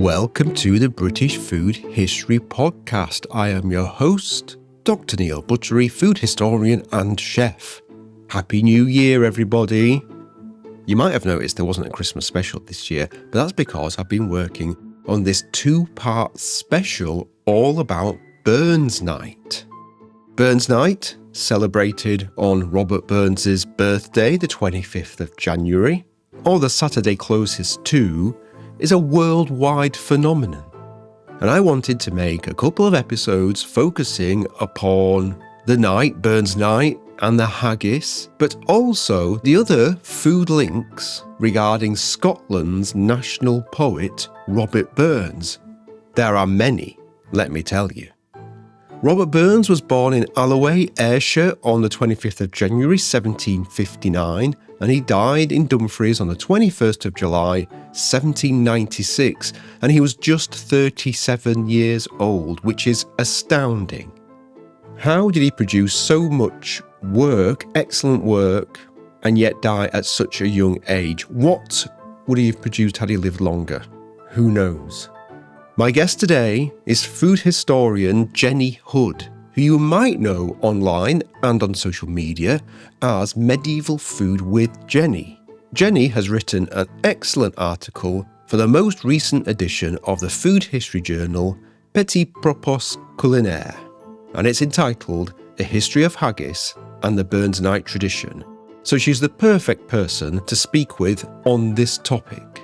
Welcome to the British Food History Podcast. I am your host, Dr. Neil Buttery, food historian and chef. Happy New Year, everybody. You might have noticed there wasn't a Christmas special this year, but that's because I've been working on this two-part special all about Burns Night. Burns Night, celebrated on Robert Burns's birthday, the 25th of January, or the Saturday closest to, is a worldwide phenomenon. And I wanted to make a couple of episodes focusing upon the night, Burns Night, and the haggis, but also the other food links regarding Scotland's national poet, Robert Burns. There are many, let me tell you. Robert Burns was born in Alloway, Ayrshire on the 25th of January 1759, and he died in Dumfries on the 21st of July 1796, and he was just 37 years old, which is astounding. How did he produce so much work, excellent work, and yet die at such a young age? What would he have produced had he lived longer? Who knows? My guest today is food historian Jennie Hood, who you might know online and on social media as Medieval Food with Jennie. Jennie has written an excellent article for the most recent edition of the food history journal Petit Propos Culinares, and it's entitled A History of Haggis and the Burns Night Tradition, so she's the perfect person to speak with on this topic.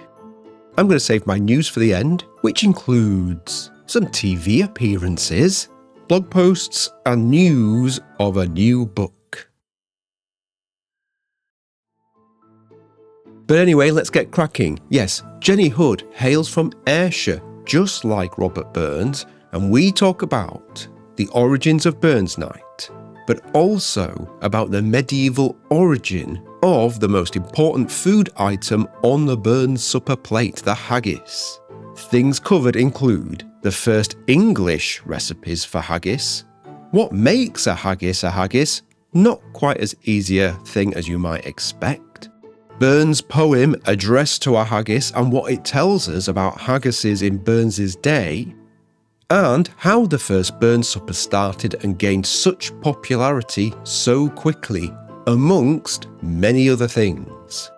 I'm going to save my news for the end, which includes some TV appearances, blog posts, and news of a new book. But anyway, let's get cracking. Yes, Jennie Hood hails from Ayrshire, just like Robert Burns, and we talk about the origins of Burns Night, but also about the medieval origin of the most important food item on the Burns supper plate, the haggis. Things covered include the first English recipes for haggis, what makes a haggis, not quite as easy a thing as you might expect, Burns' poem addressed to a haggis and what it tells us about haggises in Burns's day, and how the first Burns supper started and gained such popularity so quickly, amongst many other things.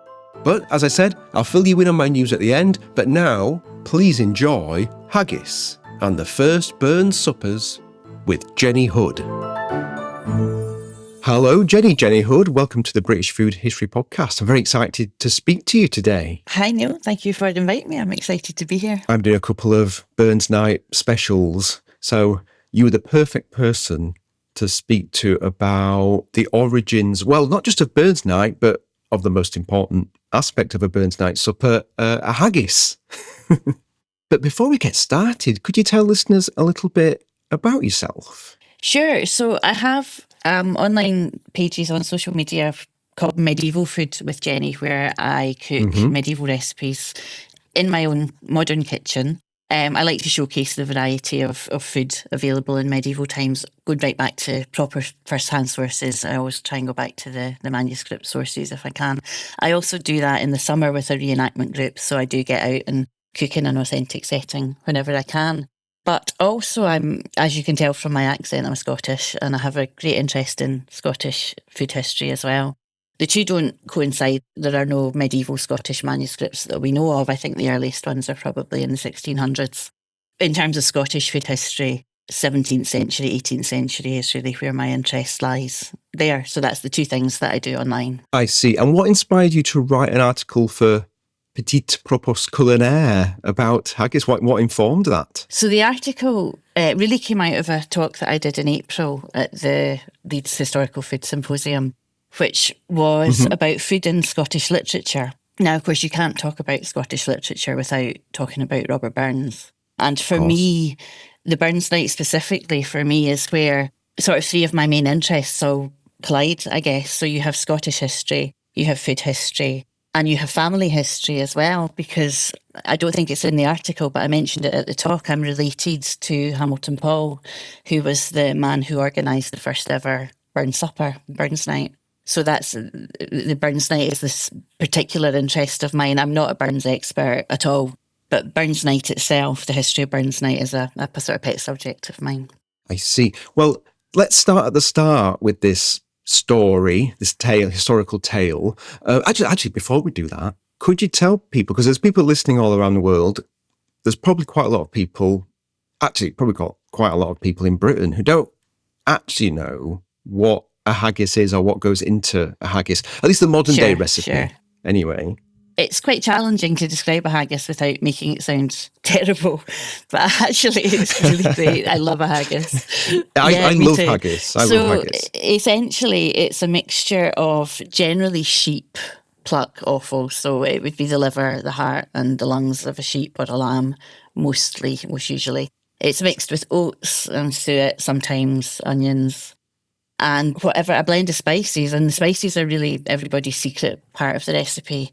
But as I said, I'll fill you in on my news at the end, but now, please enjoy haggis and the first Burns suppers with Jennie Hood. Hello, Jennie Hood. Welcome to the British Food History Podcast. I'm very excited to speak to you today. Hi, Neil. Thank you for inviting me. I'm excited to be here. I'm doing a couple of Burns Night specials, so you were the perfect person to speak to about the origins, well, not just of Burns Night, but of the most important aspect of a Burns Night supper, a haggis. But before we get started, could you tell listeners a little bit about yourself? Sure. So I have online pages on social media called Medieval Food with Jennie, where I cook medieval recipes in my own modern kitchen. I like to showcase the variety of food available in medieval times, going right back to proper first-hand sources. I always try and go back to the manuscript sources if I can. I also do that in the summer with a reenactment group, so I do get out and cook in an authentic setting whenever I can. But also, as you can tell from my accent, I'm Scottish, and I have a great interest in Scottish food history as well. The two don't coincide. There are no medieval Scottish manuscripts that we know of. I think the earliest ones are probably in the 1600s. In terms of Scottish food history, 17th century, 18th century is really where my interest lies there. So that's the two things that I do online. I see. And what inspired you to write an article for Petit Propos Culinares about haggis? What informed that? So the article really came out of a talk that I did in April at the Leeds Historical Food Symposium, which was about food in Scottish literature. Now, of course, you can't talk about Scottish literature without talking about Robert Burns. And for me, the Burns Night specifically for me is where sort of three of my main interests all collide, I guess. So you have Scottish history, you have food history, and you have family history as well, because I don't think it's in the article, but I mentioned it at the talk. I'm related to Hamilton Paul, who was the man who organised the first ever Burns Supper, Burns Night. So that's the Burns Night is this particular interest of mine. I'm not a Burns expert at all. But Burns Night itself, the history of Burns Night, is a sort of pet subject of mine. I see. Well, let's start at the start with this story, this historical tale. Actually, before we do that, could you tell people, because there's people listening all around the world, there's probably quite a lot of people, actually probably got quite a lot of people in Britain who don't actually know what a haggis is or what goes into a haggis, at least the modern day recipe. Sure. Anyway. It's quite challenging to describe a haggis without making it sound terrible, but actually it's really great. I love a haggis. I love haggis. I love haggis. Essentially, it's a mixture of generally sheep pluck offal. So it would be the liver, the heart and the lungs of a sheep or a lamb, most usually. It's mixed with oats and suet, sometimes onions, and a blend of spices. And the spices are really everybody's secret part of the recipe.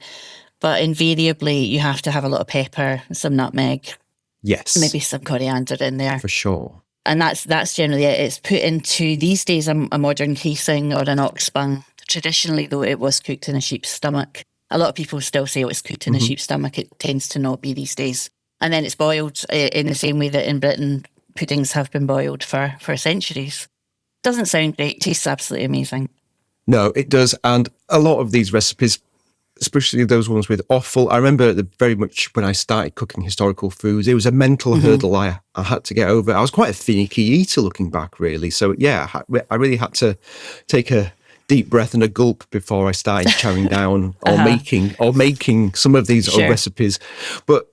But invariably, you have to have a lot of pepper, some nutmeg. Yes. Maybe some coriander in there. For sure. And that's generally it. It's put into, these days, a modern casing or an ox bung. Traditionally, though, it was cooked in a sheep's stomach. A lot of people still say it was cooked in a sheep's stomach. It tends to not be these days. And then it's boiled in the same way that in Britain, puddings have been boiled for centuries. Doesn't sound great. Tastes absolutely amazing. No, it does. And a lot of these recipes, especially those ones with offal. I remember very much when I started cooking historical foods, it was a mental hurdle I had to get over. I was quite a finicky eater looking back, really. So, yeah, I really had to take a deep breath and a gulp before I started chowing down or making some of these recipes. But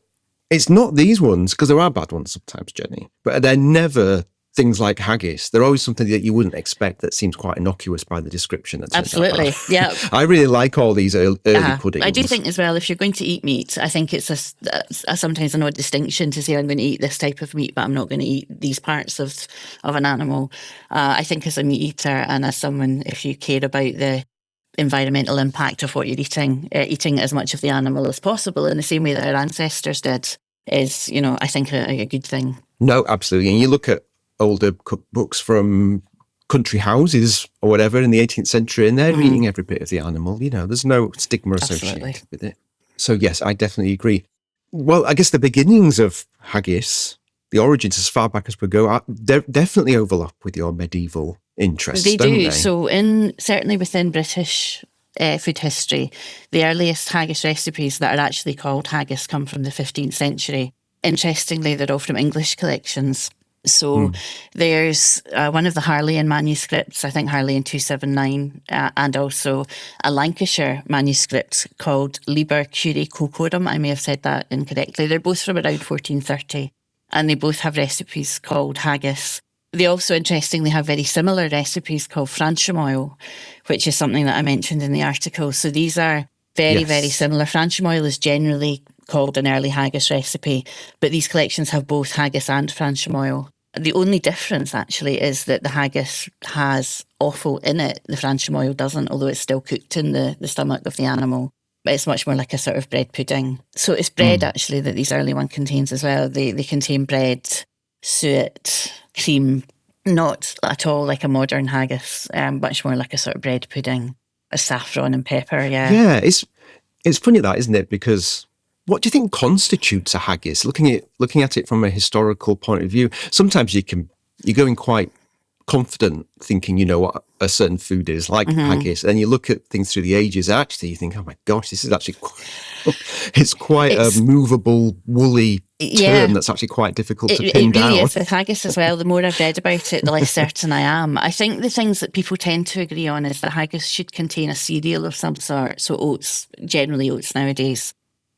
it's not these ones, because there are bad ones sometimes, Jenny, but they're never things like haggis. They're always something that you wouldn't expect that seems quite innocuous by the description. Absolutely, yeah. I really like all these early puddings. I do think as well, if you're going to eat meat, I think it's sometimes an odd distinction to say I'm going to eat this type of meat, but I'm not going to eat these parts of an animal. I think as a meat eater and as someone, if you care about the environmental impact of what you're eating as much of the animal as possible in the same way that our ancestors did is, I think a good thing. No, absolutely. And you look at older cookbooks from country houses or whatever in the 18th century, and they're eating every bit of the animal. There's no stigma associated with it. So yes, I definitely agree. Well, I guess the beginnings of haggis, the origins as far back as we go, definitely overlap with your medieval interests. They don't do. They? So certainly within British food history, the earliest haggis recipes that are actually called haggis come from the 15th century. Interestingly, they're all from English collections. So there's one of the Harleian manuscripts, I think Harleian 279, and also a Lancashire manuscript called Liber Curae Cocorum. I may have said that incorrectly. They're both from around 1430, and they both have recipes called haggis. They also, interestingly, have very similar recipes called franchimoil, which is something that I mentioned in the article. So these are very, very similar. Franchimoil is generally called an early haggis recipe, but these collections have both haggis and franchimoil. The only difference, actually, is that the haggis has offal in it. The franchimoil doesn't, although it's still cooked in the stomach of the animal. But it's much more like a sort of bread pudding. So it's bread, actually, that these early one contains as well. They contain bread, suet, cream, not at all like a modern haggis, much more like a sort of bread pudding, a saffron and pepper, Yeah, it's funny that, isn't it? Because what do you think constitutes a haggis? Looking at it from a historical point of view, sometimes you're going quite confident thinking you know what a certain food is, like haggis, and you look at things through the ages, actually you think, oh my gosh, this is actually it's quite a movable, woolly term that's actually quite difficult to pin down. It really is with haggis as well. The more I've read about it, the less certain I am. I think the things that people tend to agree on is that haggis should contain a cereal of some sort, so oats, generally oats nowadays.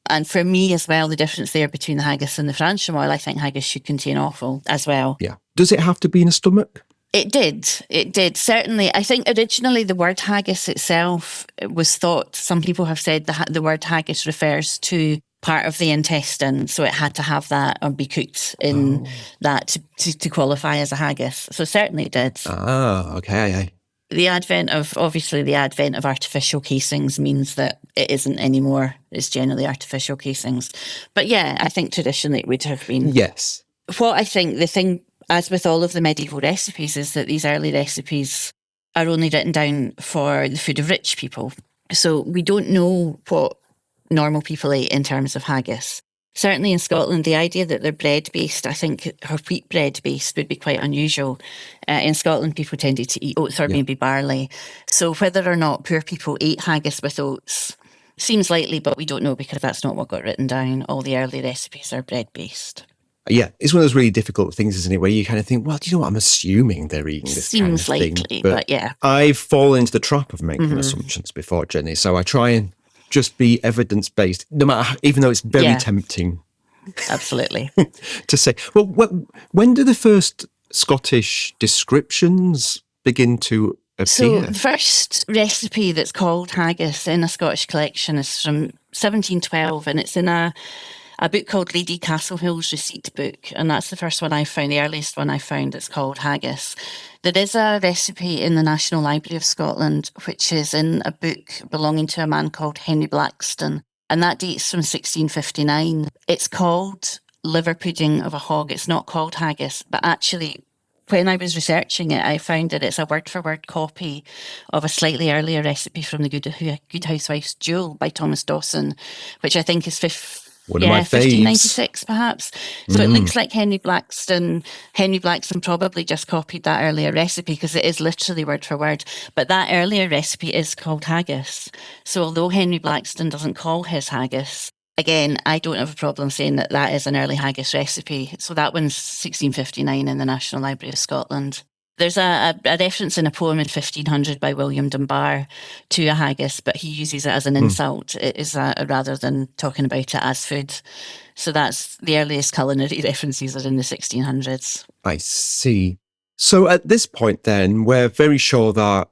And for me as well, the difference there between the haggis and the franchimoil, I think haggis should contain offal as well. Yeah. Does it have to be in a stomach? It did. Certainly. I think originally the word haggis itself was thought, some people have said the word haggis refers to part of the intestine, so it had to have that or be cooked in that to qualify as a haggis. So certainly it did. Ah, okay. The advent of artificial casings means that it isn't anymore. It's generally artificial casings. But yeah, I think traditionally it would have been. Yes. What I think, the thing, as with all of the medieval recipes, is that these early recipes are only written down for the food of rich people. So we don't know what normal people ate in terms of haggis. Certainly in Scotland, the idea that they're bread-based, I think, or wheat bread-based would be quite unusual. In Scotland, people tended to eat oats or maybe barley. So whether or not poor people ate haggis with oats seems likely, but we don't know because that's not what got written down. All the early recipes are bread-based. Yeah, it's one of those really difficult things, isn't it, where you kind of think, well, do you know what, I'm assuming they're eating this kind of thing. Seems likely, but yeah. I've fallen into the trap of making assumptions before, Jenny, so I try and just be evidence-based, no matter, even though it's very tempting. Absolutely. To say, well, when do the first Scottish descriptions begin to appear? So the first recipe that's called haggis in a Scottish collection is from 1712, and it's in a book called Lady Castlehill's Receipt Book, and that's the first one I found, the earliest one I found that's called haggis. There is a recipe in the National Library of Scotland, which is in a book belonging to a man called Henry Blackstone, and that dates from 1659. It's called liver pudding of a hog. It's not called haggis, but actually, when I was researching it, I found that it's a word-for-word copy of a slightly earlier recipe from the Good Housewife's Jewel by Thomas Dawson, which I think is one of my faves. 1596 perhaps. So it looks like Henry Blackstone probably just copied that earlier recipe because it is literally word for word. But that earlier recipe is called haggis. So although Henry Blackstone doesn't call his haggis, again, I don't have a problem saying that that is an early haggis recipe. So that one's 1659 in the National Library of Scotland. There's a reference in a poem in 1500 by William Dunbar to a haggis, but he uses it as an insult. It is rather than talking about it as food. So that's the earliest culinary references are in the 1600s. I see. So at this point then, we're very sure that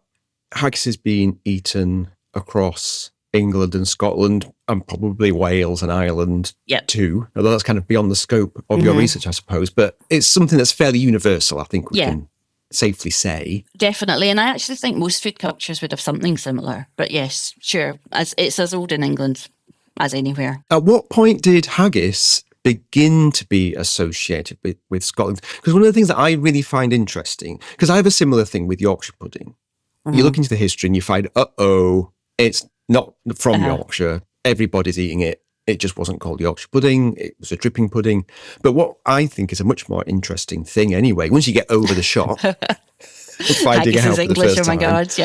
haggis is being eaten across England and Scotland and probably Wales and Ireland too, although that's kind of beyond the scope of your research, I suppose. But it's something that's fairly universal, I think we can safely say. Definitely. And I actually think most food cultures would have something similar. But yes, sure. It's as old in England as anywhere. At what point did haggis begin to be associated with Scotland? Because one of the things that I really find interesting, because I have a similar thing with Yorkshire pudding. You look into the history and you find, it's not from Yorkshire. Everybody's eating it. It just wasn't called Yorkshire pudding. It was a dripping pudding. But what I think is a much more interesting thing anyway, once you get over the shock, finding out for the English, first time. Oh my God,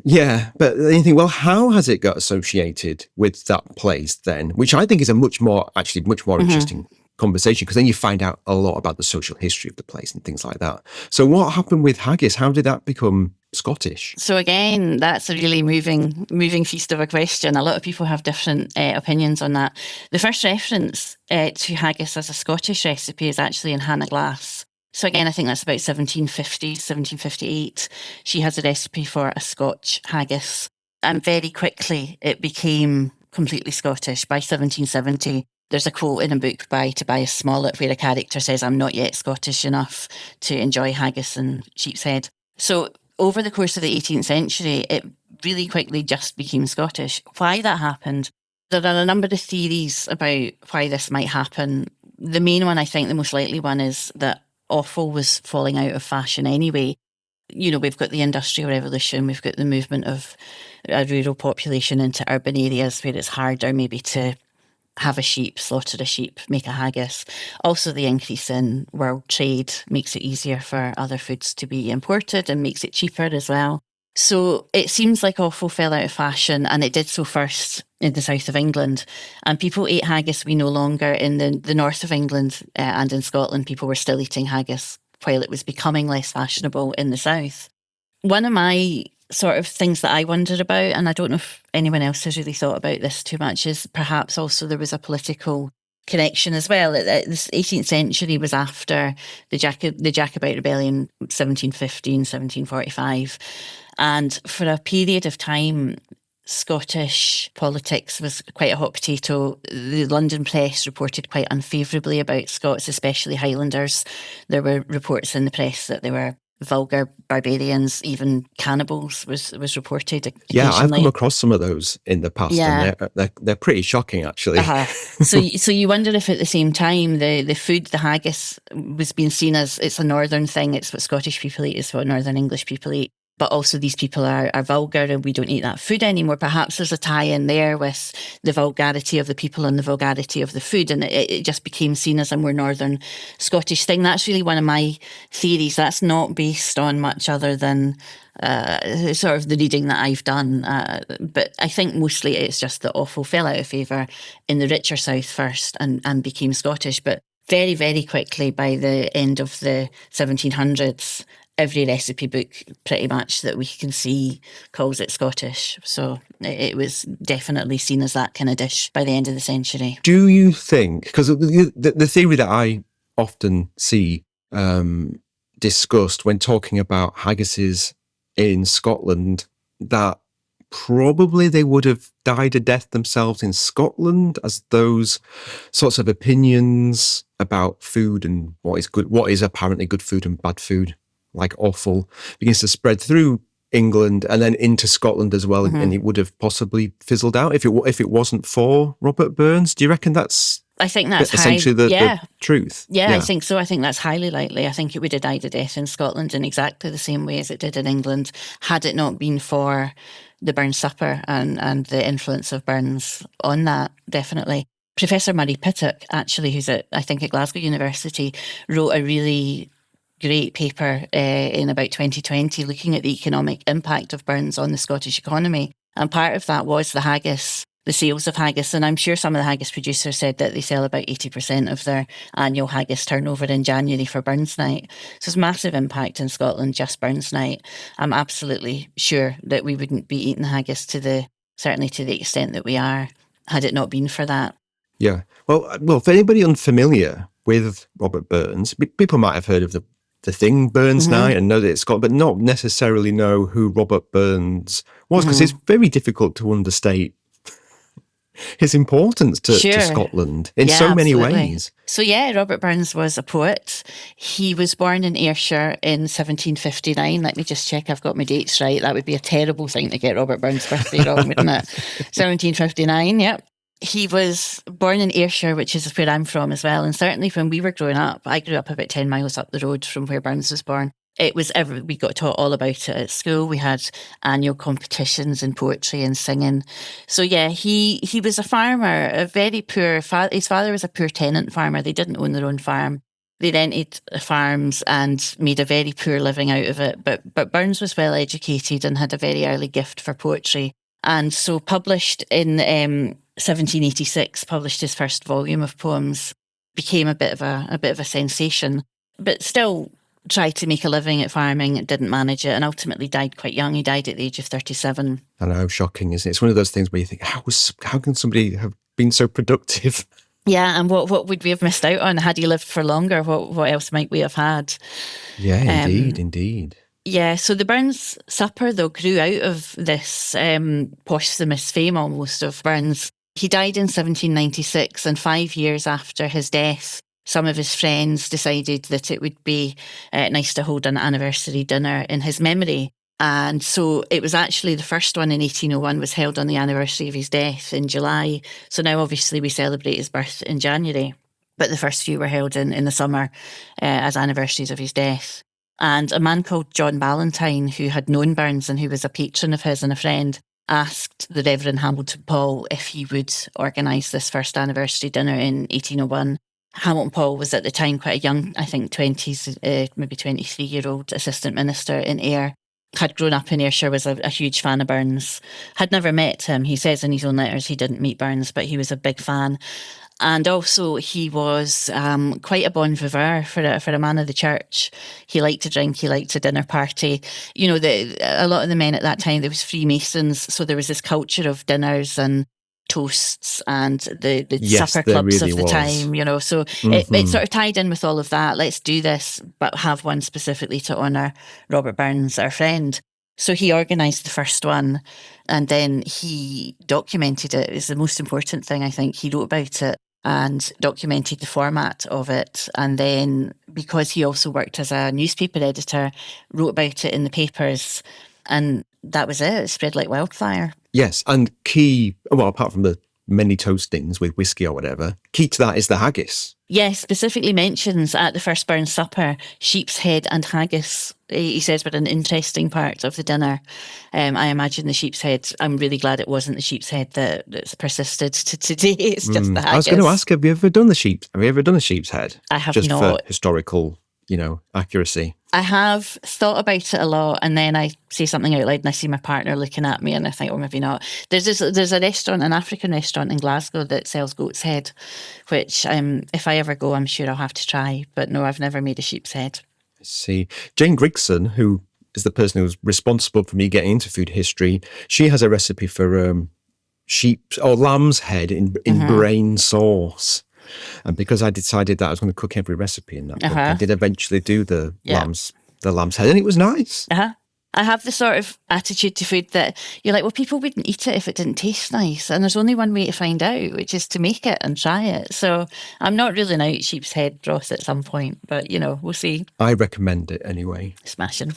yeah. But then you think, well, how has it got associated with that place then? Which I think is a much more interesting conversation, because then you find out a lot about the social history of the place and things like that. So what happened with haggis? How did that become Scottish? So again, that's a really moving feast of a question. A lot of people have different opinions on that. The first reference to haggis as a Scottish recipe is actually in Hannah Glass. So again, I think that's about 1750, 1758. She has a recipe for a Scotch haggis. And very quickly, it became completely Scottish. By 1770, there's a quote in a book by Tobias Smollett where a character says, "I'm not yet Scottish enough to enjoy haggis and sheep's head." So over the course of the 18th century, it really quickly just became Scottish. Why that happened? There are a number of theories about why this might happen. The main one, I think, the most likely one, is that offal was falling out of fashion anyway. You know, we've got the Industrial Revolution, we've got the movement of a rural population into urban areas where it's harder maybe to have a sheep, slaughter a sheep, make a haggis. Also, the increase in world trade makes it easier for other foods to be imported and makes it cheaper as well. So it seems like offal fell out of fashion, and it did so first in the south of England. And people ate haggis we no longer in the north of England and in Scotland. People were still eating haggis while it was becoming less fashionable in the south. One of my sort of things that I wondered about, and I don't know if anyone else has really thought about this too much, is perhaps also there was a political connection as well. This 18th century was after the Jacobite Rebellion, 1715, 1745. And for a period of time, Scottish politics was quite a hot potato. The London press reported quite unfavourably about Scots, especially Highlanders. There were reports in the press that they were vulgar barbarians, even cannibals was reported occasionally. Yeah, I've come across some of those in the past, and they're pretty shocking, actually. So you wonder if at the same time the food, the haggis, was being seen as it's a northern thing, it's what Scottish people eat, it's what Northern English people eat. but also these people are vulgar and we don't eat that food anymore. Perhaps there's a tie in there with the vulgarity of the people and the vulgarity of the food, and it just became seen as a more northern Scottish thing. That's really one of my theories. That's not based on much other than sort of the reading that I've done. But I think mostly it's just that offal fell out of favour in the richer south first and became Scottish. But very, very quickly, by the end of the 1700s, every recipe book pretty much that we can see calls it Scottish. So it was definitely seen as that kind of dish by the end of the century. Do you think, because the theory that I often see discussed when talking about haggises in Scotland, that probably they would have died a death themselves in Scotland, as those sorts of opinions about food and what is apparently good food and bad food, like offal, begins to spread through England and then into Scotland as well, and it would have possibly fizzled out if it wasn't for Robert Burns. Do you reckon that's? I think that's essentially the truth. Yeah, I think so. I think that's highly likely. I think it would have died a death in Scotland in exactly the same way as it did in England, had it not been for the Burns supper and the influence of Burns on that, definitely. Professor Murray Pittock, actually, who's at Glasgow University, wrote a really great paper in about 2020 looking at the economic impact of Burns on the Scottish economy. And part of that was the haggis, the sales of haggis. And I'm sure some of the haggis producers said that they sell about 80% of their annual haggis turnover in January for Burns Night. So it's massive impact in Scotland, just Burns Night. I'm absolutely sure that we wouldn't be eating haggis certainly to the extent that we are, had it not been for that. Yeah. Well, for anybody unfamiliar with Robert Burns, people might have heard of the thing Burns Night and know that it's Scotland, but not necessarily know who Robert Burns was, because it's very difficult to understate his importance to Scotland in so many ways. So Robert Burns was a poet. He was born in Ayrshire in 1759. Let me just check I've got my dates right. That would be a terrible thing to get Robert Burns' birthday wrong, wouldn't it? 1759, yep. He was born in Ayrshire, which is where I'm from as well. And certainly when we were growing up, I grew up about 10 miles up the road from where Burns was born. We got taught all about it at school. We had annual competitions in poetry and singing. So he was a farmer, a very poor. His father was a poor tenant farmer. They didn't own their own farm. They rented farms and made a very poor living out of it. But Burns was well educated and had a very early gift for poetry. And so published in 1786, published his first volume of poems, became a bit of a sensation, but still tried to make a living at farming, didn't manage it, and ultimately died quite young. He died at the age of 37. I know, shocking, isn't it? It's one of those things where you think, how can somebody have been so productive? Yeah, and what would we have missed out on had he lived for longer? What else might we have had? Yeah, indeed. Yeah, so the Burns supper, though, grew out of this posthumous fame almost of Burns. He died in 1796, and 5 years after his death, some of his friends decided that it would be nice to hold an anniversary dinner in his memory. And so it was actually the first one in 1801 was held on the anniversary of his death in July. So now obviously we celebrate his birth in January, but the first few were held in the summer as anniversaries of his death. And a man called John Ballantyne, who had known Burns and who was a patron of his and a friend, asked the Reverend Hamilton Paul if he would organise this first anniversary dinner in 1801. Hamilton Paul was at the time quite a young, I think 20s, maybe 23-year-old assistant minister in Ayr. Had grown up in Ayrshire, was a huge fan of Burns. Had never met him. He says in his own letters he didn't meet Burns, but he was a big fan. And also he was quite a bon vivant for a man of the church. He liked to drink, he liked a dinner party. You know, a lot of the men at that time, there was Freemasons, so there was this culture of dinners and toasts and the supper clubs really of the time, you know. So it sort of tied in with all of that. Let's do this, but have one specifically to honour Robert Burns, our friend. So he organised the first one and then he documented it. It was the most important thing, I think. He wrote about it and documented the format of it. And then, because he also worked as a newspaper editor, wrote about it in the papers. And that was it. It spread like wildfire. Yes, and apart from the many toastings with whiskey or whatever, key to that is the haggis. Yes, specifically mentions at the first Burns supper, sheep's head and haggis. He says were an interesting part of the dinner. I imagine the sheep's head, I'm really glad it wasn't the sheep's head that's persisted to today. It's just the haggis. I was going to ask, have you ever done a sheep's head? I have just not. For historical, accuracy. I have thought about it a lot, and then I say something out loud and I see my partner looking at me and I think, oh, maybe not. There's a restaurant, an African restaurant in Glasgow that sells goat's head, which if I ever go, I'm sure I'll have to try. But no, I've never made a sheep's head. I see. Jane Grigson, who is the person who's responsible for me getting into food history, she has a recipe for sheep's or lamb's head in brain sauce. And because I decided that I was going to cook every recipe in that book, I did eventually do the lamb's head, and it was nice. I have the sort of attitude to food that you're like, well, people wouldn't eat it if it didn't taste nice. And there's only one way to find out, which is to make it and try it. So I'm not ruling out sheep's head broth at some point, but, we'll see. I recommend it anyway. Smashing.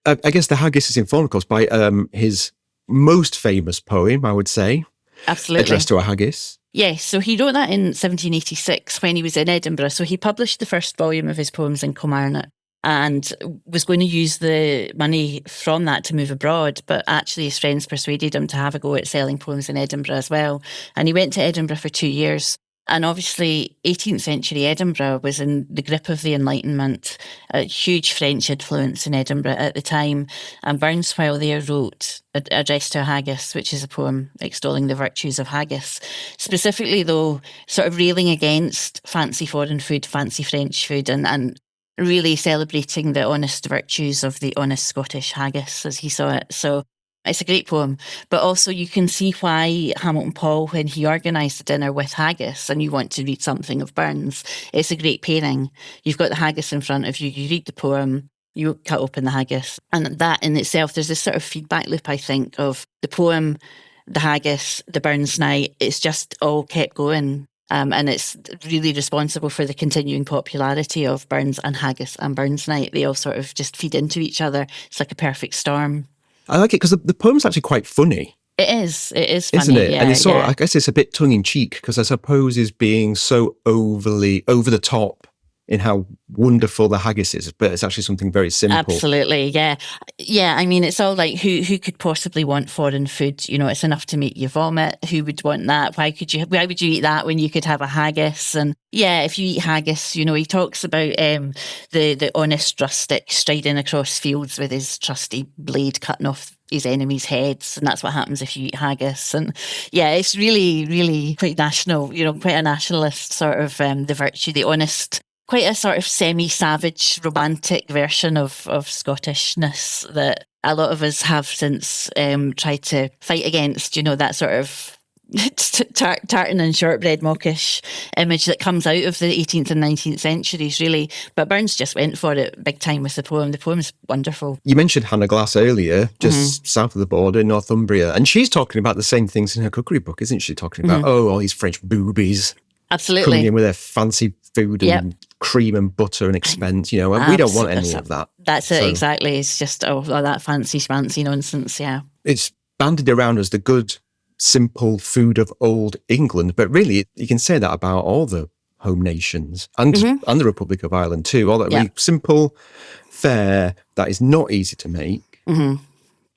I guess the haggis is informed, of course, by his most famous poem, I would say. Absolutely. Addressed to a haggis. Yes, so he wrote that in 1786 when he was in Edinburgh. So he published the first volume of his poems in Kilmarnock and was going to use the money from that to move abroad. But actually his friends persuaded him to have a go at selling poems in Edinburgh as well. And he went to Edinburgh for 2 years. And obviously 18th century Edinburgh was in the grip of the Enlightenment, a huge French influence in Edinburgh at the time. And Burns, while there, wrote Address to a Haggis, which is a poem extolling the virtues of haggis. Specifically, though, sort of railing against fancy foreign food, fancy French food, and really celebrating the honest virtues of the honest Scottish haggis, as he saw it. So it's a great poem, but also you can see why Hamilton Paul, when he organised the dinner with haggis, and you want to read something of Burns, it's a great pairing. You've got the haggis in front of you, you read the poem, you cut open the haggis. And that in itself, there's this sort of feedback loop, I think, of the poem, the haggis, the Burns night. It's just all kept going. And it's really responsible for the continuing popularity of Burns and haggis and Burns night. They all sort of just feed into each other. It's like a perfect storm. I like it because the poem's actually quite funny. It is funny. Isn't it? Yeah, and it's sort of, I guess it's a bit tongue-in-cheek because I suppose is being so overly over the top in how wonderful the haggis is, but it's actually something very simple. Absolutely, yeah. Yeah, I mean, it's all like, who could possibly want foreign food? It's enough to make you vomit. Who would want that? Why would you eat that when you could have a haggis? And yeah, if you eat haggis, he talks about the honest rustic striding across fields with his trusty blade cutting off his enemies' heads, and that's what happens if you eat haggis. And yeah, it's really, really quite national, quite a nationalist sort of the virtue, the honest, quite a sort of semi-savage, romantic version of Scottishness that a lot of us have since tried to fight against, that sort of tartan and shortbread mawkish image that comes out of the 18th and 19th centuries, really. But Burns just went for it big time with the poem. The poem's wonderful. You mentioned Hannah Glass earlier, just south of the border, Northumbria, and she's talking about the same things in her cookery book, isn't she? Talking about, all these French boobies. Absolutely. Coming in with their fancy food and cream and butter and expense, and we don't want any of that. That's it, exactly. It's just, that fancy schmancy nonsense, yeah. It's bandied around as the good, simple food of old England, but really you can say that about all the home nations and the Republic of Ireland too. All that really simple fare that is not easy to make.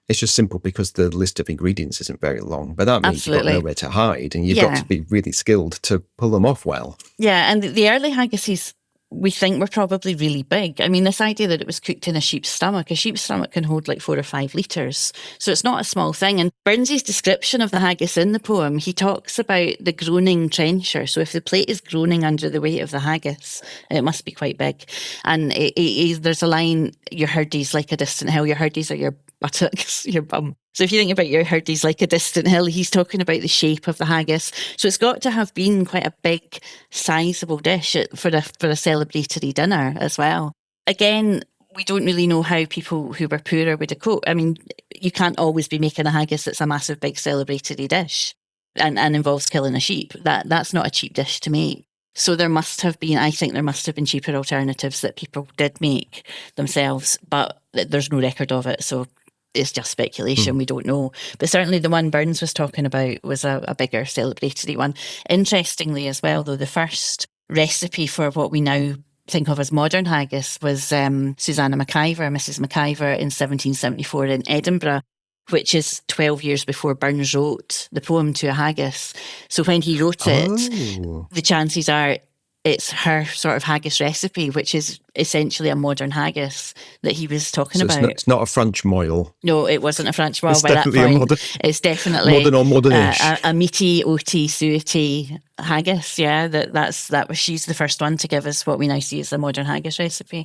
It's just simple because the list of ingredients isn't very long, but that means you've got nowhere to hide and you've got to be really skilled to pull them off well. Yeah, and the early haggises, we think, were probably really big. I mean, this idea that it was cooked in a sheep's stomach can hold like 4 or 5 litres. So it's not a small thing. And Burns's description of the haggis in the poem, he talks about the groaning trencher. So if the plate is groaning under the weight of the haggis, it must be quite big. And there's a line, your hurdies like a distant hill. Your hurdies are your buttocks, your bum. So if you think about your hurdies like a distant hill, he's talking about the shape of the haggis. So it's got to have been quite a big, sizable dish for a celebratory dinner as well. Again, we don't really know how people who were poorer would have coped. I mean, you can't always be making a haggis that's a massive, big celebratory dish and involves killing a sheep. That's not a cheap dish to make. So I think there must have been cheaper alternatives that people did make themselves, but there's no record of it. So it's just speculation. We don't know. But certainly the one Burns was talking about was a bigger celebratory one. Interestingly as well, though, the first recipe for what we now think of as modern haggis was Susanna McIver, Mrs. McIver, in 1774 in Edinburgh, which is 12 years before Burns wrote the poem To a Haggis. So when he wrote it, the chances are it's her sort of haggis recipe, which is essentially a modern haggis that he was talking about. It's not a French moil. No, it wasn't a French moil It's by that point. It's definitely modern or modern-ish. A meaty, oaty, suety haggis. Yeah, she's the first one to give us what we now see as the modern haggis recipe.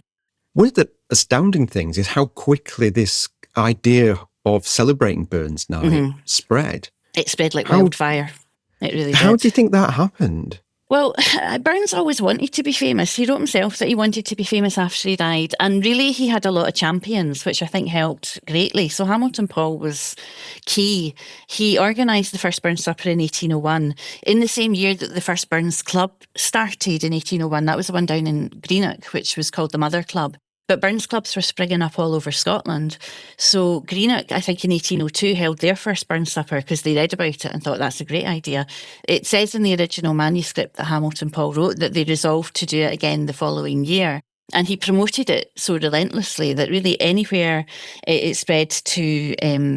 One of the astounding things is how quickly this idea of celebrating Burns Night spread. It spread like wildfire. It really did. How do you think that happened? Well, Burns always wanted to be famous. He wrote himself that he wanted to be famous after he died. And really, he had a lot of champions, which I think helped greatly. So Hamilton Paul was key. He organised the first Burns Supper in 1801. In the same year that the first Burns Club started in 1801, that was the one down in Greenock, which was called the Mother Club. But Burns clubs were springing up all over Scotland. So Greenock, I think in 1802, held their first Burns Supper because they read about it and thought that's a great idea. It says in the original manuscript that Hamilton Paul wrote that they resolved to do it again the following year. And he promoted it so relentlessly that really anywhere it spread to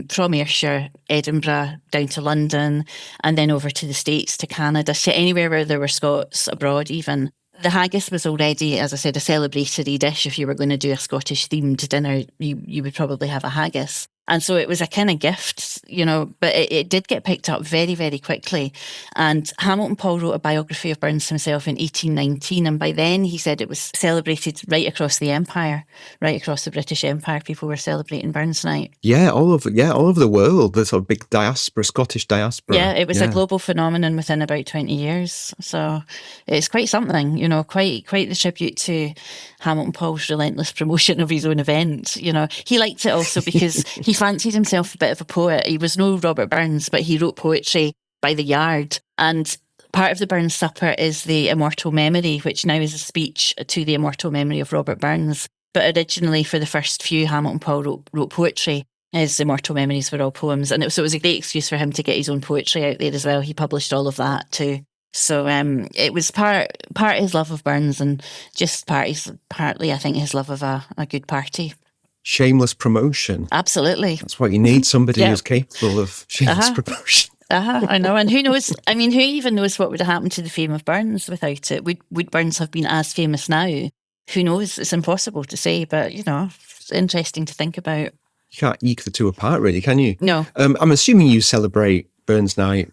from Ayrshire, Edinburgh, down to London, and then over to the States, to Canada, to anywhere where there were Scots abroad even. The haggis was already, as I said, a celebratory dish. If you were going to do a Scottish-themed dinner, you would probably have a haggis. And so it was a kind of gift, but it did get picked up very, very quickly. And Hamilton Paul wrote a biography of Burns himself in 1819. And by then, he said it was celebrated right across the empire, right across the British Empire. People were celebrating Burns Night. Yeah, all over the world. There's a big diaspora, Scottish diaspora. Yeah, it was a global phenomenon within about 20 years. So it's quite something, quite the tribute to Hamilton Paul's relentless promotion of his own event. He liked it also because he fancied himself a bit of a poet. He was no Robert Burns, but he wrote poetry by the yard. And part of the Burns Supper is the Immortal Memory, which now is a speech to the immortal memory of Robert Burns. But originally, for the first few, Hamilton Paul wrote poetry. His immortal memories were all poems. And so it was a great excuse for him to get his own poetry out there as well. He published all of that too. So it was part his love of Burns and just partly, I think, his love of a good party. Shameless promotion. Absolutely. That's what you need, somebody who's capable of shameless promotion. I know. And who knows? I mean, who even knows what would have happened to the fame of Burns without it? Would Burns have been as famous now? Who knows? It's impossible to say, but, it's interesting to think about. You can't eke the two apart, really, can you? No. I'm assuming you celebrate Burns Night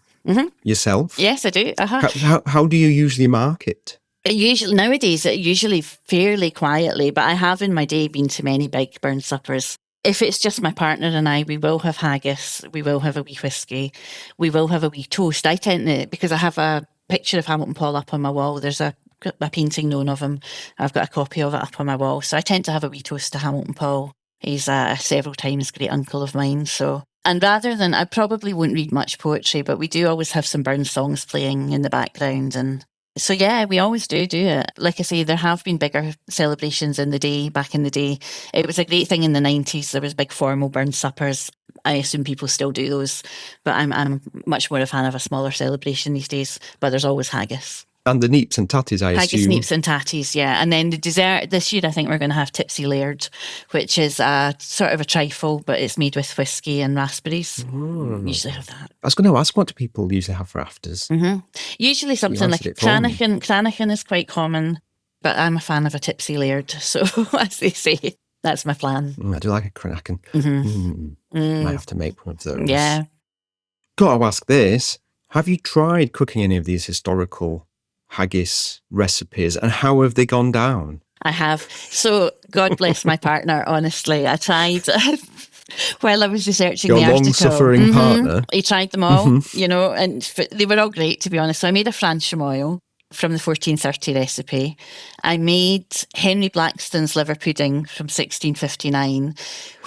yourself. Yes, I do. How do you usually mark it? Nowadays, usually fairly quietly, but I have in my day been to many big Burns suppers. If it's just my partner and I, we will have haggis, we will have a wee whiskey, we will have a wee toast. I tend to, because I have a picture of Hamilton Paul up on my wall, there's a painting known of him, I've got a copy of it up on my wall, so I tend to have a wee toast to Hamilton Paul. He's several times great uncle of mine, so... And rather than, I probably won't read much poetry, but we do always have some Burns songs playing in the background. And so, yeah, we always do it. Like I say, there have been bigger celebrations back in the day. It was a great thing in the 90s. There was big formal Burns suppers. I assume people still do those, but I'm much more a fan of a smaller celebration these days. But there's always haggis. And the neeps and tatties, I assume. Haggis, neeps and tatties, yeah. And then the dessert, this year I think we're going to have Tipsy Laird, which is sort of a trifle, but it's made with whiskey and raspberries. Usually have that. I was going to ask, what do people usually have for afters? Usually something like Cranachan. Cranachan is quite common, but I'm a fan of a Tipsy Laird. So, as they say, that's my plan. I do like a Cranachan. Might have to make one of those. Yeah. Got to ask this. Have you tried cooking any of these historical haggis recipes, and how have they gone down? I have. So God bless my partner, honestly. I tried while I was researching Your the article. long-suffering partner. He tried them all, and they were all great, to be honest. So I made a franchimoyle from the 1430 recipe. I made Henry Blackstone's liver pudding from 1659,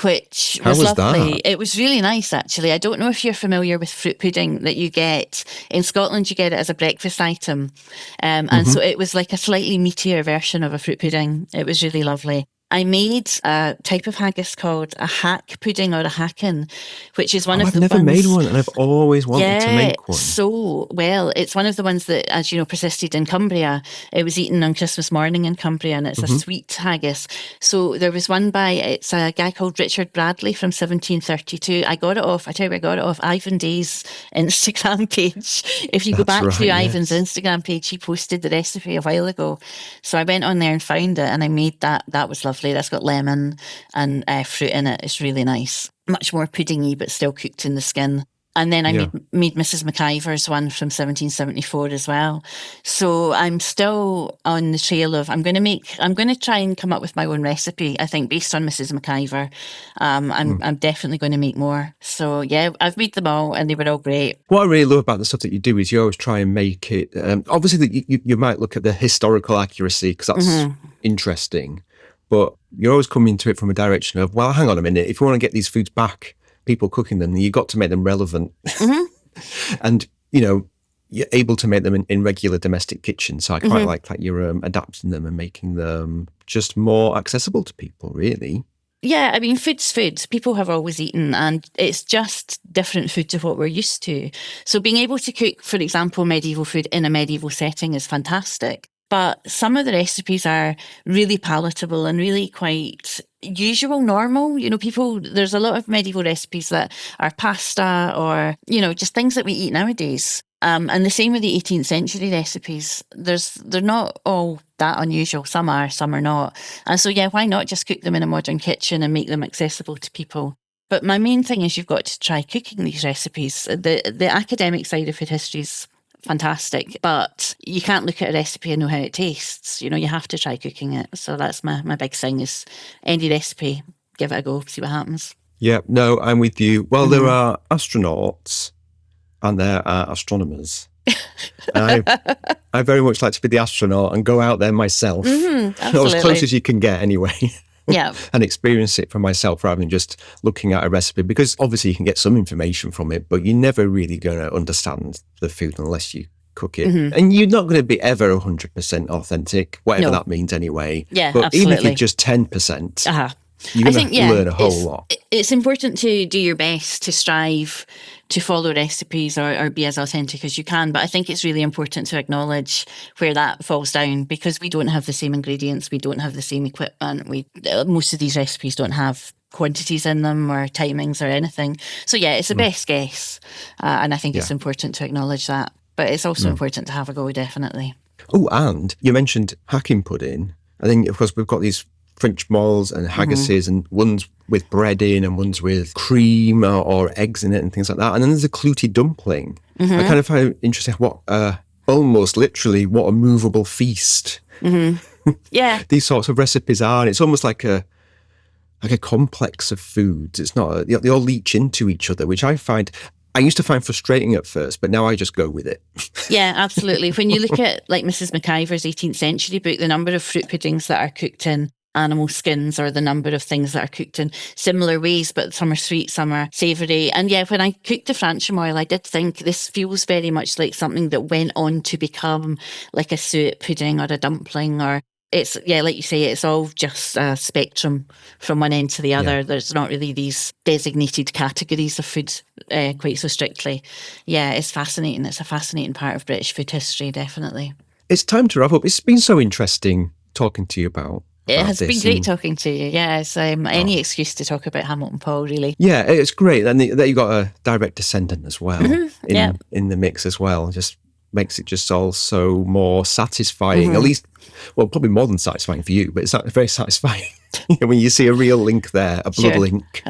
which was lovely. That? It was really nice, actually. I don't know if you're familiar with fruit pudding that you get. In Scotland, you get it as a breakfast item. And so it was like a slightly meatier version of a fruit pudding. It was really lovely. I made a type of haggis called a hack pudding or a hacken, which is one of I've the never ones... made one, and I've always wanted to make one. So, well, it's one of the ones that, as you know, persisted in Cumbria. It was eaten on Christmas morning in Cumbria, and it's a sweet haggis. So there was one it's a guy called Richard Bradley from 1732. I got it off Ivan Day's Instagram page. If you go back to Ivan's Instagram page, he posted the recipe a while ago. So I went on there and found it, and I made that. That was lovely. That's got lemon and fruit in it. It's really nice. Much more puddingy, but still cooked in the skin. And then I made Mrs. McIver's one from 1774 as well. So I'm still on the trail of, I'm going to try and come up with my own recipe, I think, based on Mrs. McIver. I'm definitely going to make more. So yeah, I've made them all and they were all great. What I really love about the stuff that you do is you always try and make it, obviously you might look at the historical accuracy because that's interesting, but you're always coming into it from a direction of, well, hang on a minute, if you want to get these foods back, people cooking them, you've got to make them relevant. And, you know, you're able to make them in regular domestic kitchens. So I quite like that you're adapting them and making them just more accessible to people, really. Yeah, I mean, food's food. People have always eaten, and it's just different food to what we're used to. So being able to cook, for example, medieval food in a medieval setting is fantastic. But some of the recipes are really palatable and really quite usual, normal. You know, there's a lot of medieval recipes that are pasta or, you know, just things that we eat nowadays. And the same with the 18th century recipes. They're not all that unusual. Some are, some are not. And so, yeah, why not just cook them in a modern kitchen and make them accessible to people? But my main thing is you've got to try cooking these recipes. The academic side of food history is fantastic, but you can't look at a recipe and know how it tastes. You know, you have to try cooking it. So that's my big thing is any recipe, give it a go, see what happens. Yeah, no, I'm with you. Well, there are astronauts and there are astronomers. I very much like to be the astronaut and go out there myself. As close as you can get anyway. Yeah. And experience it for myself rather than just looking at a recipe, because obviously you can get some information from it, but you're never really going to understand the food unless you cook it. And you're not going to be ever 100% authentic, whatever that means anyway. Yeah, but absolutely. even if you're just 10%, you're going to learn a whole lot. It's important to do your best to strive to follow recipes or be as authentic as you can. But I think it's really important to acknowledge where that falls down, because we don't have the same ingredients, we don't have the same equipment. Most of these recipes don't have quantities in them or timings or anything. So yeah, it's a best guess. And I think it's important to acknowledge that. But it's also important to have a go, definitely. Oh, and you mentioned hacking pudding. I think, of course, we've got these French molles and haggises and ones with bread in and ones with cream or eggs in it and things like that. And then there's a clouty dumpling. I kind of find it interesting what almost literally what a movable feast Yeah. these sorts of recipes are. And it's almost like a complex of foods. It's not, they all leach into each other, which I used to find frustrating at first, but now I just go with it. Yeah, absolutely. When you look at like Mrs. McIver's 18th century book, the number of fruit puddings that are cooked in animal skins, or the number of things that are cooked in similar ways, but some are sweet, some are savoury. And yeah, when I cooked the Franchimoil, I did think this feels very much like something that went on to become like a suet pudding or a dumpling, or it's, yeah, like you say, it's all just a spectrum from one end to the other. There's not really these designated categories of food quite so strictly. Yeah, it's fascinating. It's a fascinating part of British food history, definitely. It's time to wrap up. It's been so interesting talking to you about it has been great talking to you. Yeah, it's any excuse to talk about Hamilton Paul, really. Yeah, it's great. And that you got a direct descendant as well in the mix as well. Just makes it just all so more satisfying. At least, well, probably more than satisfying for you, but it's very satisfying when you see a real link there, a blood link.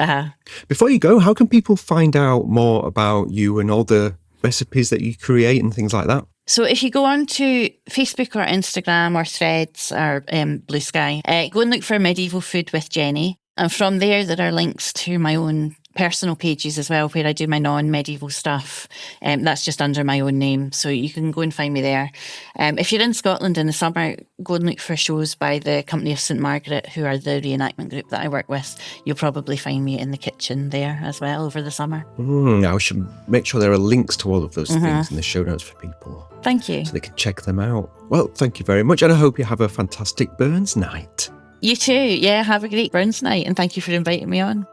Before you go, how can people find out more about you and all the recipes that you create and things like that? So if you go on to Facebook or Instagram or Threads or Blue Sky, go and look for Medieval Food with Jennie. And from there are links to my own personal pages as well, where I do my non-medieval stuff. That's just under my own name, so you can go and find me there. If you're in Scotland in the summer, go and look for shows by the Company of St Margaret, who are the reenactment group that I work with. You'll probably find me in the kitchen there as well over the summer. I should make sure there are links to all of those things in the show notes for people. Thank you. So they can check them out. Well, thank you very much, and I hope you have a fantastic Burns night. You too. Yeah, have a great brunch night and thank you for inviting me on.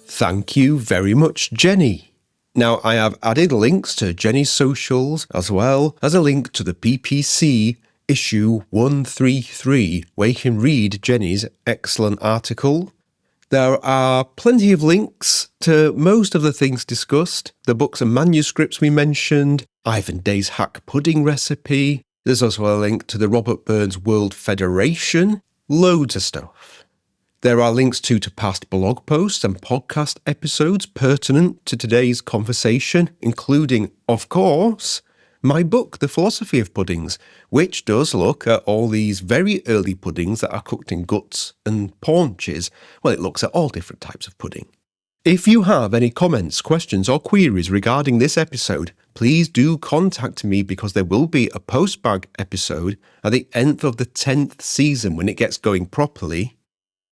Thank you very much, Jenny. Now, I have added links to Jenny's socials as well as a link to the PPC issue 133, where you can read Jenny's excellent article. There are plenty of links to most of the things discussed, the books and manuscripts we mentioned, Ivan Day's hack pudding recipe. There's also a link to the Robert Burns World Federation, loads of stuff. There are links to past blog posts and podcast episodes pertinent to today's conversation, including, of course, my book, The Philosophy of Puddings, which does look at all these very early puddings that are cooked in guts and paunches. Well, it looks at all different types of pudding. If you have any comments, questions or queries regarding this episode, please do contact me because there will be a postbag episode at the end of the 10th season when it gets going properly.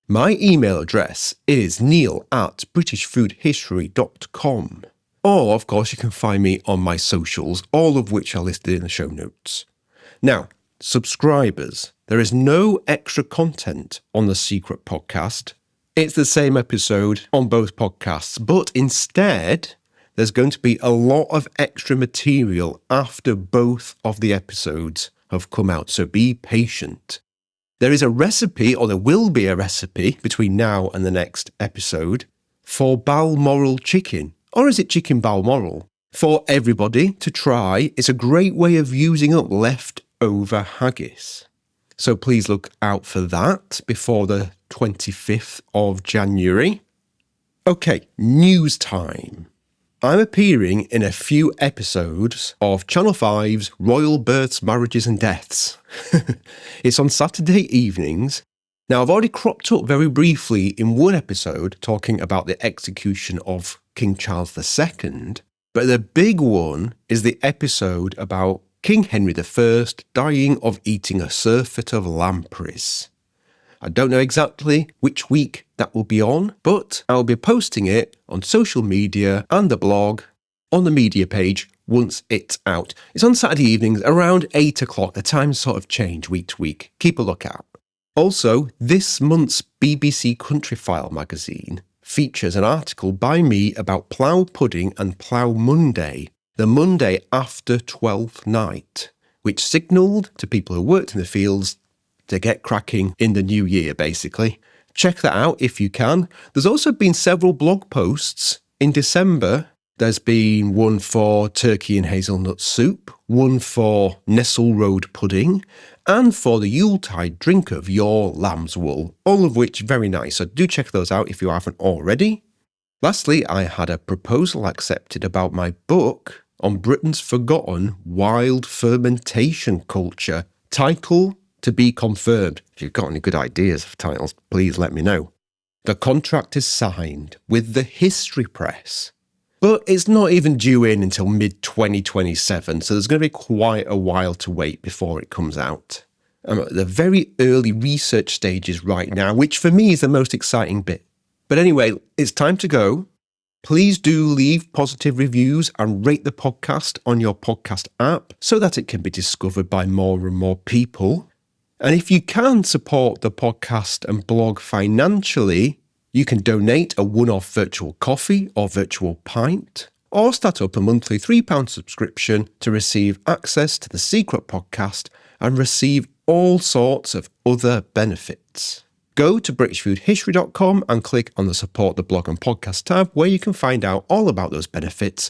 My email address is neil@britishfoodhistory.com. Or, of course, you can find me on my socials, all of which are listed in the show notes. Now, subscribers, there is no extra content on the Secret Podcast. It's the same episode on both podcasts, but instead, there's going to be a lot of extra material after both of the episodes have come out, so be patient. There is a recipe, or there will be a recipe between now and the next episode, for Balmoral chicken. Or is it chicken Balmoral? For everybody to try. It's a great way of using up leftover haggis. So please look out for that before the 25th of January. Okay, news time. I'm appearing in a few episodes of Channel 5's Royal Births, Marriages and Deaths. It's on Saturday evenings. Now, I've already cropped up very briefly in one episode talking about the execution of King Charles II, but the big one is the episode about King Henry I dying of eating a surfeit of lampreys. I don't know exactly which week that will be on, but I'll be posting it on social media and the blog on the media page once it's out. It's on Saturday evenings around 8 o'clock. The times sort of change week to week. Keep a lookout. Also, this month's BBC Countryfile magazine features an article by me about Plough Pudding and Plough Monday, the Monday after 12th night, which signalled to people who worked in the fields to get cracking in the new year, basically. Check that out if you can. There's also been several blog posts in December. There's been one for turkey and hazelnut soup, one for Nestle Road pudding, and for the Yuletide drink of your lamb's wool, all of which very nice, so do check those out if you haven't already. Lastly, I had a proposal accepted about my book on Britain's forgotten wild fermentation culture, title to be confirmed. If you've got any good ideas of titles, please let me know. The contract is signed with the History Press, but it's not even due in until mid-2027, so there's going to be quite a while to wait before it comes out. I'm at the very early research stages right now, which for me is the most exciting bit. But anyway, it's time to go. Please do leave positive reviews and rate the podcast on your podcast app so that it can be discovered by more and more people. And if you can support the podcast and blog financially, you can donate a one-off virtual coffee or virtual pint, or start up a monthly £3 subscription to receive access to the Secret Podcast and receive all sorts of other benefits. Go to BritishFoodHistory.com and click on the Support the Blog and Podcast tab where you can find out all about those benefits.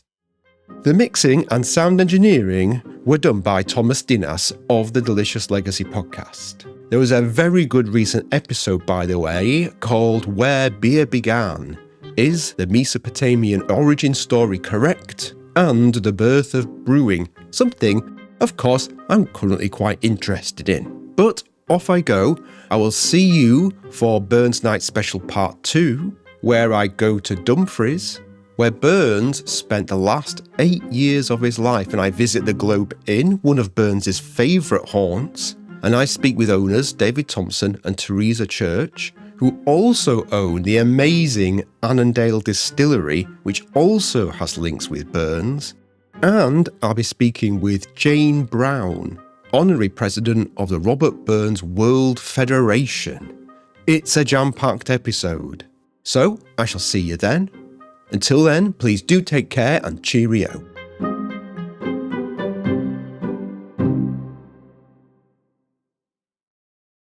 The mixing and sound engineering were done by Thomas Dinas of the Delicious Legacy podcast. There was a very good recent episode, by the way, called Where Beer Began. Is the Mesopotamian origin story correct? And the birth of brewing, something, of course, I'm currently quite interested in. But off I go. I will see you for Burns Night Special Part 2, where I go to Dumfries, where Burns spent the last 8 years of his life, and I visit the Globe Inn, one of Burns's favourite haunts, and I speak with owners David Thompson and Teresa Church, who also own the amazing Annandale Distillery, which also has links with Burns. And I'll be speaking with Jane Brown, Honorary President of the Robert Burns World Federation. It's a jam-packed episode. So, I shall see you then. Until then, please do take care and cheerio.